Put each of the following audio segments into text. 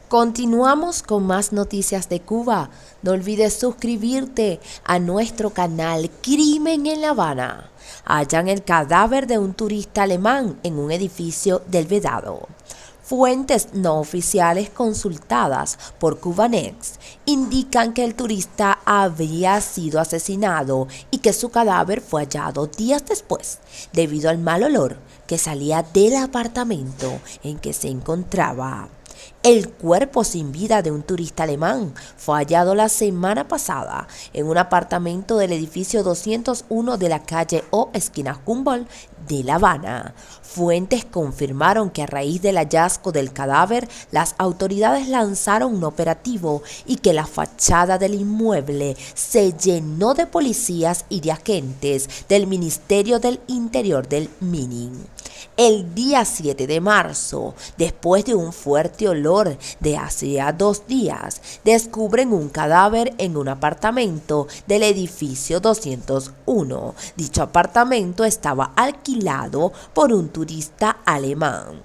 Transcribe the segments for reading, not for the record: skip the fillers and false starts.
Continuamos con más noticias de Cuba. No olvides suscribirte a nuestro canal Crimen en La Habana. Hallan el cadáver de un turista alemán en un edificio del Vedado. Fuentes no oficiales consultadas por Cubanex indican que el turista habría sido asesinado y que su cadáver fue hallado días después debido al mal olor que salía del apartamento en que se encontraba. El cuerpo sin vida de un turista alemán fue hallado la semana pasada en un apartamento del edificio 201 de la calle O, esquina Humboldt de La Habana. Fuentes confirmaron que a raíz del hallazgo del cadáver, las autoridades lanzaron un operativo y que la fachada del inmueble se llenó de policías y de agentes del Ministerio del Interior del Minin. El día 7 de marzo, después de un fuerte olor de hacía 2 días, descubren un cadáver en un apartamento del edificio 201. Dicho apartamento estaba alquilado por un turista alemán.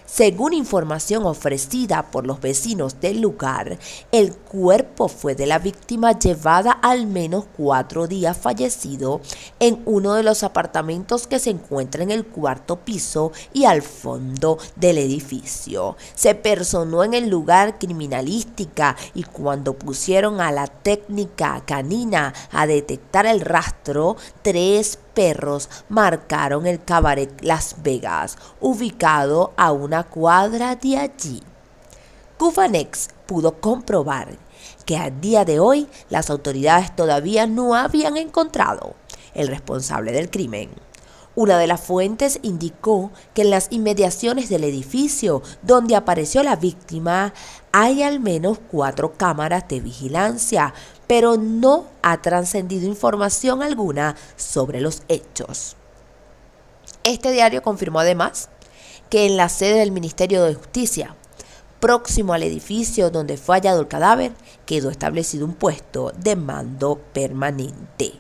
Según información ofrecida por los vecinos del lugar, el cuerpo fue de la víctima llevada al menos 4 días fallecido en uno de los apartamentos que se encuentra en el 4º piso y al fondo del edificio. Se personó en el lugar criminalística y cuando pusieron a la técnica canina a detectar el rastro, 3 perros marcaron el cabaret Las Vegas, ubicado a una cuadra de allí. Cubanex pudo comprobar que a día de hoy las autoridades todavía no habían encontrado el responsable del crimen. Una de las fuentes indicó que en las inmediaciones del edificio donde apareció la víctima hay al menos 4 cámaras de vigilancia, pero no ha trascendido información alguna sobre los hechos. Este diario confirmó además que en la sede del Ministerio de Justicia, próximo al edificio donde fue hallado el cadáver, quedó establecido un puesto de mando permanente.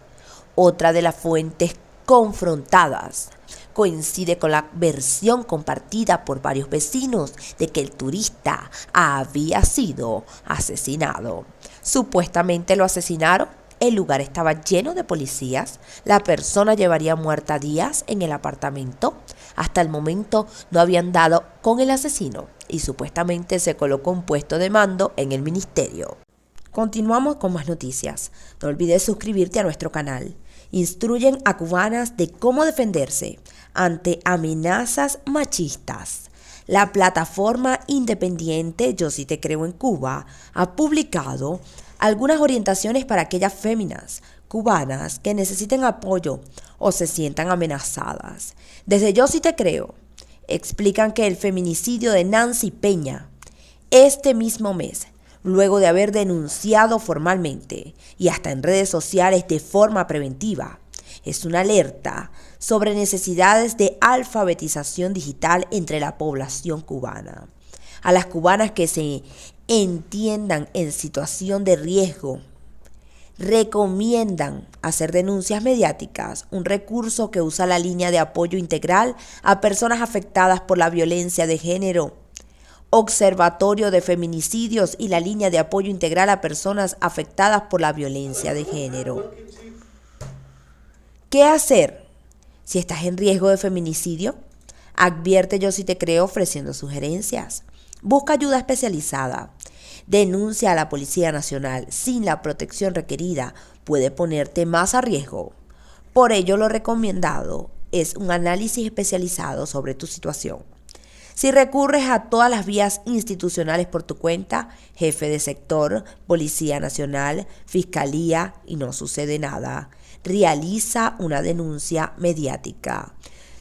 Otra de las fuentes confrontadas coincide con la versión compartida por varios vecinos de que el turista había sido asesinado. Supuestamente lo asesinaron, el lugar estaba lleno de policías, la persona llevaría muerta días en el apartamento, hasta el momento no habían dado con el asesino y supuestamente se colocó un puesto de mando en el ministerio. Continuamos con más noticias. No olvides suscribirte a nuestro canal. Instruyen a cubanas de cómo defenderse ante amenazas machistas. La plataforma independiente Yo Sí Te Creo en Cuba ha publicado algunas orientaciones para aquellas féminas cubanas que necesiten apoyo o se sientan amenazadas. Desde Yo Sí Te Creo explican que el feminicidio de Nancy Peña este mismo mes, luego de haber denunciado formalmente y hasta en redes sociales de forma preventiva, es una alerta sobre necesidades de alfabetización digital entre la población cubana. A las cubanas que se entiendan en situación de riesgo, recomiendan hacer denuncias mediáticas, un recurso que usa la línea de apoyo integral a personas afectadas por la violencia de género, Observatorio de Feminicidios y la línea de apoyo integral a personas afectadas por la violencia de género. ¿Qué hacer si estás en riesgo de feminicidio? Advierte Yo Sí Te Creo ofreciendo sugerencias. Busca ayuda especializada. Denuncia a la Policía Nacional. Sin la protección requerida puede ponerte más a riesgo. Por ello, lo recomendado es un análisis especializado sobre tu situación. Si recurres a todas las vías institucionales por tu cuenta, jefe de sector, Policía Nacional, Fiscalía y no sucede nada, realiza una denuncia mediática.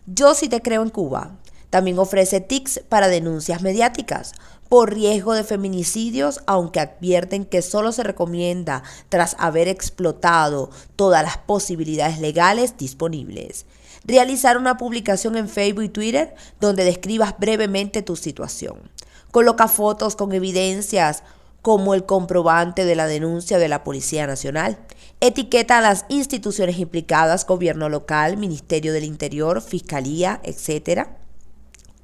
Yo Sí Te Creo en Cuba también ofrece tips para denuncias mediáticas por riesgo de feminicidios, aunque advierten que solo se recomienda tras haber explotado todas las posibilidades legales disponibles. Realizar una publicación en Facebook y Twitter donde describas brevemente tu situación. Coloca fotos con evidencias como el comprobante de la denuncia de la Policía Nacional. Etiqueta a las instituciones implicadas, gobierno local, Ministerio del Interior, Fiscalía, etc.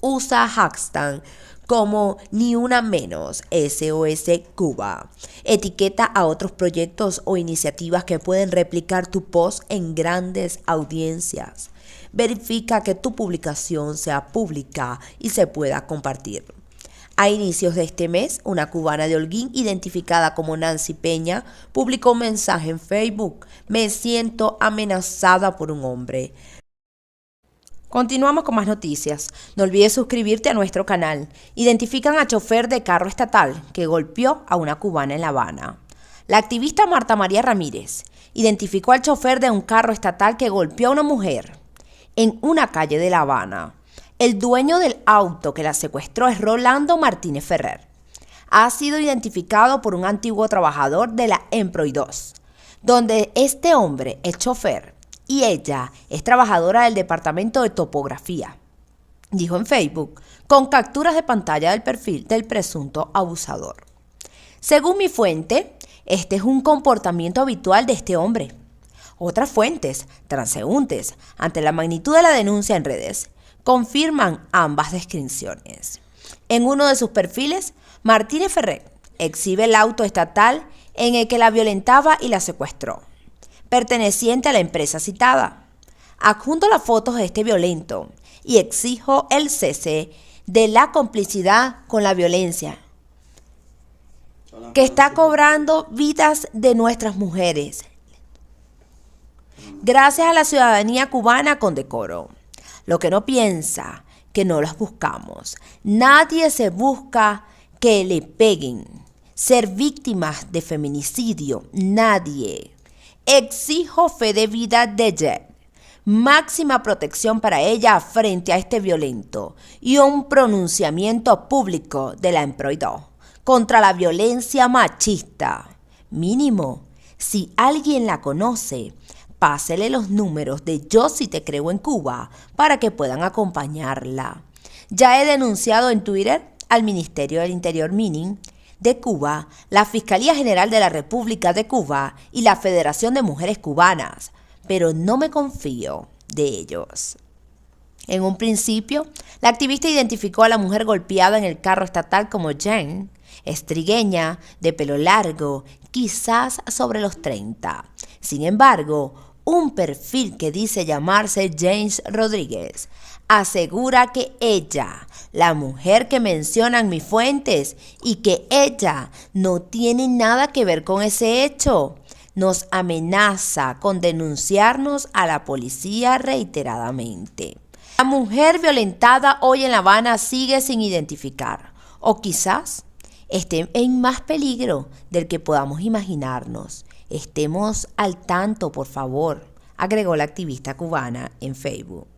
Usa hashtag como Ni Una Menos SOS Cuba. Etiqueta a otros proyectos o iniciativas que pueden replicar tu post en grandes audiencias. Verifica que tu publicación sea pública y se pueda compartir. A inicios de este mes, una cubana de Holguín, identificada como Nancy Peña, publicó un mensaje en Facebook: "Me siento amenazada por un hombre". Continuamos con más noticias. No olvides suscribirte a nuestro canal. Identifican a chofer de carro estatal que golpeó a una cubana en La Habana. La activista Marta María Ramírez identificó al chofer de un carro estatal que golpeó a una mujer en una calle de La Habana. El dueño del auto que la secuestró es Rolando Martínez Ferrer. Ha sido identificado por un antiguo trabajador de la Emproy 2, donde este hombre, el chofer, y ella es trabajadora del departamento de topografía. Dijo en Facebook, con capturas de pantalla del perfil del presunto abusador. Según mi fuente, este es un comportamiento habitual de este hombre. Otras fuentes, transeúntes, ante la magnitud de la denuncia en redes, confirman ambas descripciones. En uno de sus perfiles, Martínez Ferrer exhibe el auto estatal en el que la violentaba y la secuestró, perteneciente a la empresa citada. Adjunto las fotos de este violento y exijo el cese de la complicidad con la violencia que está cobrando vidas de nuestras mujeres. Gracias a la ciudadanía cubana con decoro. Lo que no piensa, que no los buscamos. Nadie se busca que le peguen. Ser víctimas de feminicidio, nadie. Exijo fe de vida de Jet. Máxima protección para ella frente a este violento y un pronunciamiento público de la Emproy 2 contra la violencia machista. Mínimo, si alguien la conoce, pásele los números de Yo Sí Te Creo en Cuba para que puedan acompañarla. Ya he denunciado en Twitter al Ministerio del Interior MININ de Cuba, la Fiscalía General de la República de Cuba y la Federación de Mujeres Cubanas, pero no me confío de ellos. En un principio, la activista identificó a la mujer golpeada en el carro estatal como Jen, estrigueña, de pelo largo, quizás sobre los 30. Sin embargo, un perfil que dice llamarse James Rodríguez asegura que ella, la mujer que mencionan mis fuentes, y que ella no tiene nada que ver con ese hecho, nos amenaza con denunciarnos a la policía reiteradamente. La mujer violentada hoy en La Habana sigue sin identificar, o quizás esté en más peligro del que podamos imaginarnos. Estemos al tanto, por favor, agregó la activista cubana en Facebook.